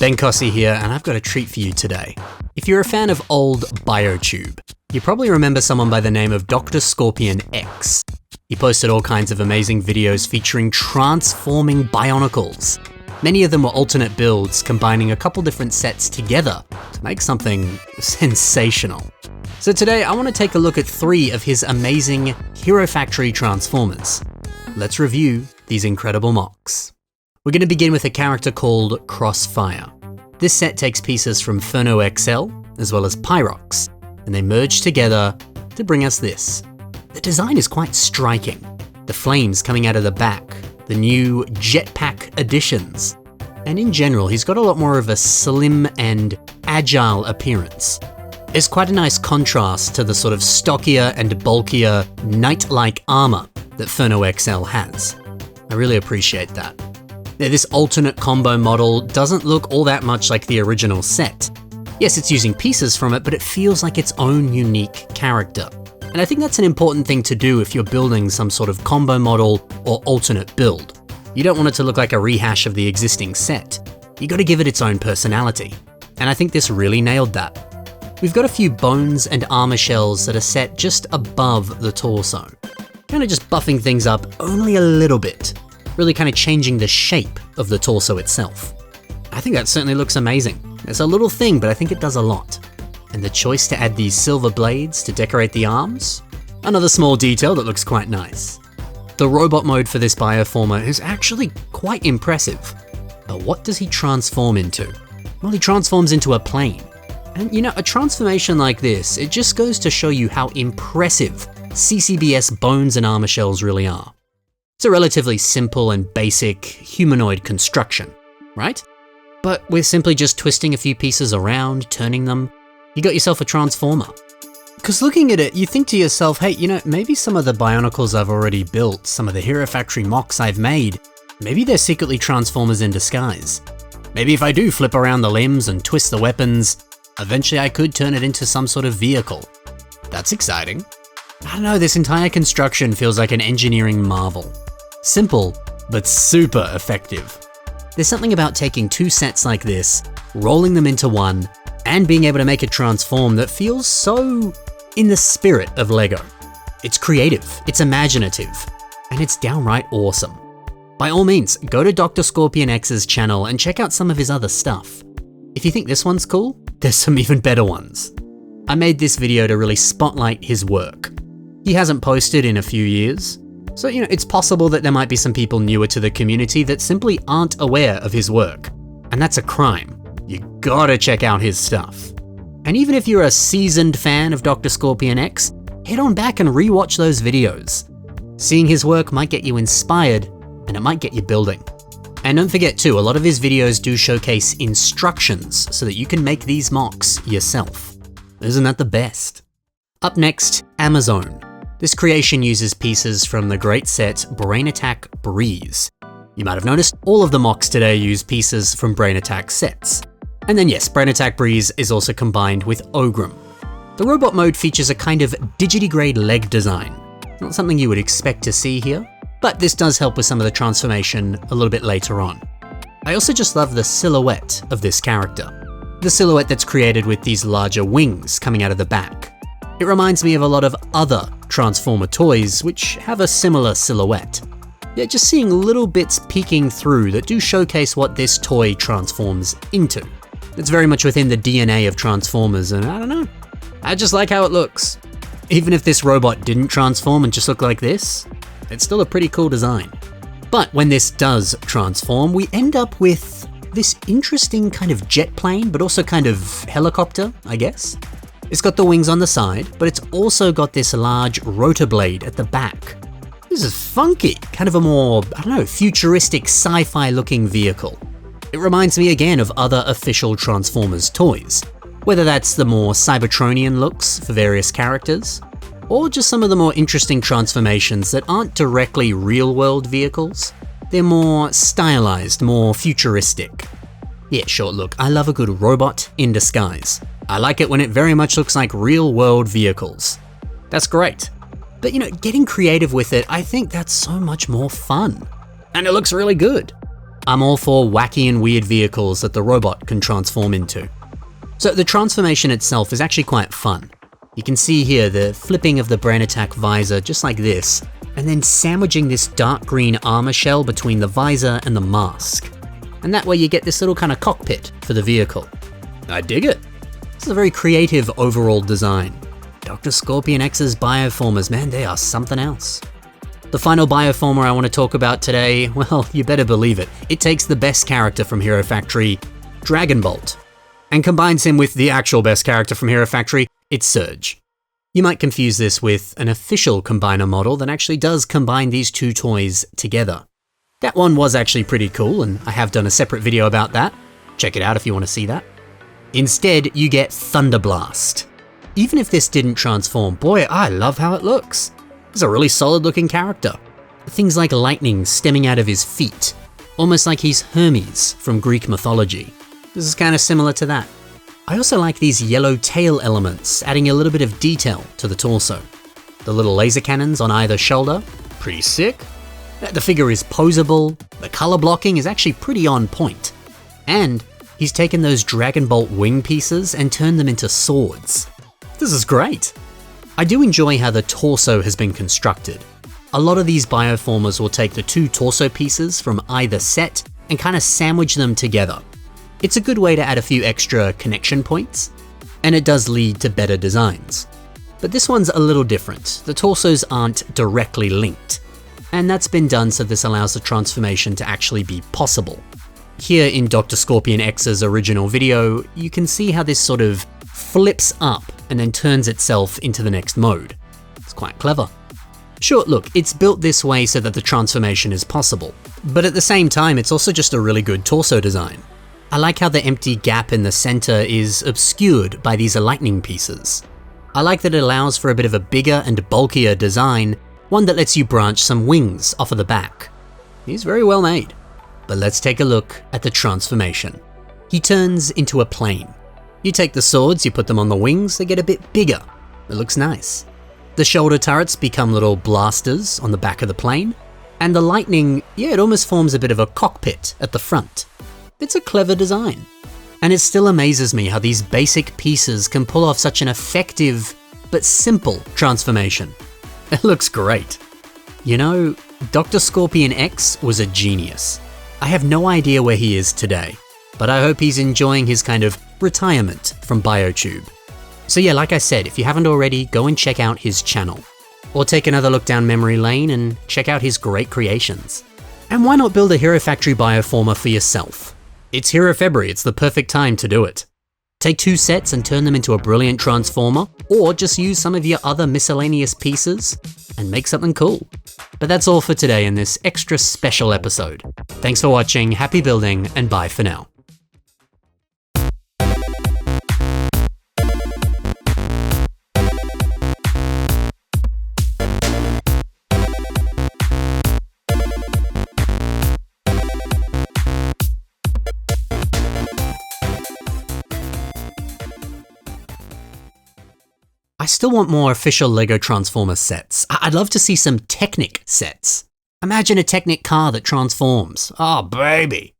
Ben Cossey here, and I've got a treat for you today. If you're a fan of old BioTube, you probably remember someone by the name of DrScorpionX. He posted all kinds of amazing videos featuring transforming bionicles. Many of them were alternate builds, combining a couple different sets together to make something sensational. So today I want to take a look at 3 of his amazing Hero Factory transformers. Let's review these incredible MOCs. We're going to begin with a character called Crossfire. This set takes pieces from Inferno XL as well as Pyrox, and they merge together to bring us this. The design is quite striking. The flames coming out of the back, the new jetpack additions, and in general he's got a lot more of a slim and agile appearance. There's quite a nice contrast to the sort of stockier and bulkier knight-like armor that Inferno XL has. I really appreciate that. Now, this alternate combo model doesn't look all that much like the original set. Yes, it's using pieces from it, but it feels like its own unique character. And I think that's an important thing to do if you're building some sort of combo model or alternate build. You don't want it to look like a rehash of the existing set. You gotta give it its own personality. And I think this really nailed that. We've got a few bones and armor shells that are set just above the torso. Kind of just buffing things up only a little bit. Really kind of changing the shape of the torso itself. I think that certainly looks amazing. It's a little thing, but I think it does a lot. And the choice to add these silver blades to decorate the arms? Another small detail that looks quite nice. The robot mode for this bioformer is actually quite impressive. But what does he transform into? Well, he transforms into a plane. And you know, a transformation like this, it just goes to show you how impressive CCBS bones and armor shells really are. It's a relatively simple and basic humanoid construction, right? But with simply just twisting a few pieces around, turning them, you got yourself a transformer. Because looking at it, you think to yourself, hey, you know, maybe some of the bionicles I've already built, some of the Hero Factory MOCs I've made, maybe they're secretly transformers in disguise. Maybe if I do flip around the limbs and twist the weapons, eventually I could turn it into some sort of vehicle. That's exciting. I don't know, this entire construction feels like an engineering marvel. Simple, but super effective. There's something about taking 2 sets like this, rolling them into one, and being able to make it transform that feels so in the spirit of LEGO. It's creative, it's imaginative, and it's downright awesome. By all means, go to DrScorpionX's channel and check out some of his other stuff. If you think this one's cool, there's some even better ones. I made this video to really spotlight his work. He hasn't posted in a few years, so you know, it's possible that there might be some people newer to the community that simply aren't aware of his work. And that's a crime. You gotta check out his stuff. And even if you're a seasoned fan of DrScorpionX, head on back and rewatch those videos. Seeing his work might get you inspired, and it might get you building. And don't forget too, a lot of his videos do showcase instructions so that you can make these MOCs yourself. Isn't that the best? Up next, Amazon. This creation uses pieces from the great set Brain Attack Breeze. You might have noticed all of the MOCs today use pieces from Brain Attack sets. And then yes, Brain Attack Breeze is also combined with Ogrim. The robot mode features a kind of digitigrade leg design. Not something you would expect to see here, but this does help with some of the transformation a little bit later on. I also just love the silhouette of this character. The silhouette that's created with these larger wings coming out of the back. It reminds me of a lot of other Transformer toys which have a similar silhouette. Yeah, just seeing little bits peeking through that do showcase what this toy transforms into. It's very much within the DNA of Transformers, and I don't know, I just like how it looks. Even if this robot didn't transform and just look like this, it's still a pretty cool design. But when this does transform, we end up with this interesting kind of jet plane, but also kind of helicopter, I guess. It's got the wings on the side, but it's also got this large rotor blade at the back. This is funky, kind of a more, I don't know, futuristic sci-fi looking vehicle. It reminds me again of other official Transformers toys, whether that's the more Cybertronian looks for various characters, or just some of the more interesting transformations that aren't directly real-world vehicles. They're more stylized, more futuristic. Yeah, sure, look, I love a good robot in disguise. I like it when it very much looks like real-world vehicles. That's great. But you know, getting creative with it, I think that's so much more fun. And it looks really good. I'm all for wacky and weird vehicles that the robot can transform into. So the transformation itself is actually quite fun. You can see here the flipping of the brain attack visor just like this, and then sandwiching this dark green armor shell between the visor and the mask. And that way you get this little kind of cockpit for the vehicle. I dig it. This is a very creative overall design. DrScorpionX's bioformers, man, they are something else. The final bioformer I want to talk about today, well, you better believe it. It takes the best character from Hero Factory, Dragon Bolt, and combines him with the actual best character from Hero Factory, it's Surge. You might confuse this with an official combiner model that actually does combine these two toys together. That one was actually pretty cool, and I have done a separate video about that. Check it out if you want to see that. Instead, you get Thunderblast. Even if this didn't transform, boy, I love how it looks. He's a really solid looking character. Things like lightning stemming out of his feet, almost like he's Hermes from Greek mythology. This is kind of similar to that. I also like these yellow tail elements, adding a little bit of detail to the torso. The little laser cannons on either shoulder, pretty sick. The figure is posable, the color blocking is actually pretty on point. And he's taken those Dragon Bolt wing pieces and turned them into swords. This is great. I do enjoy how the torso has been constructed. A lot of these bioformers will take the two torso pieces from either set and kind of sandwich them together. It's a good way to add a few extra connection points, and it does lead to better designs. But this one's a little different. The torsos aren't directly linked, and that's been done so this allows the transformation to actually be possible. Here in DrScorpionX's original video, you can see how this sort of flips up and then turns itself into the next mode. It's quite clever. Sure, look, it's built this way so that the transformation is possible, but at the same time, it's also just a really good torso design. I like how the empty gap in the center is obscured by these lightning pieces. I like that it allows for a bit of a bigger and bulkier design, one that lets you branch some wings off of the back. He's very well made. But let's take a look at the transformation. He turns into a plane. You take the swords, you put them on the wings, they get a bit bigger. It looks nice. The shoulder turrets become little blasters on the back of the plane, and the lightning, yeah, it almost forms a bit of a cockpit at the front. It's a clever design. And it still amazes me how these basic pieces can pull off such an effective but simple transformation. It looks great. You know, DrScorpionX was a genius. I have no idea where he is today, but I hope he's enjoying his kind of retirement from BioTube. So yeah, like I said, if you haven't already, go and check out his channel. Or take another look down memory lane and check out his great creations. And why not build a Hero Factory bioformer for yourself? It's Hero February, it's the perfect time to do it. Take two sets and turn them into a brilliant transformer, or just use some of your other miscellaneous pieces and make something cool. But that's all for today in this extra special episode. Thanks for watching, happy building, and bye for now. I still want more official LEGO Transformers sets. I'd love to see some Technic sets. Imagine a Technic car that transforms. Oh, baby.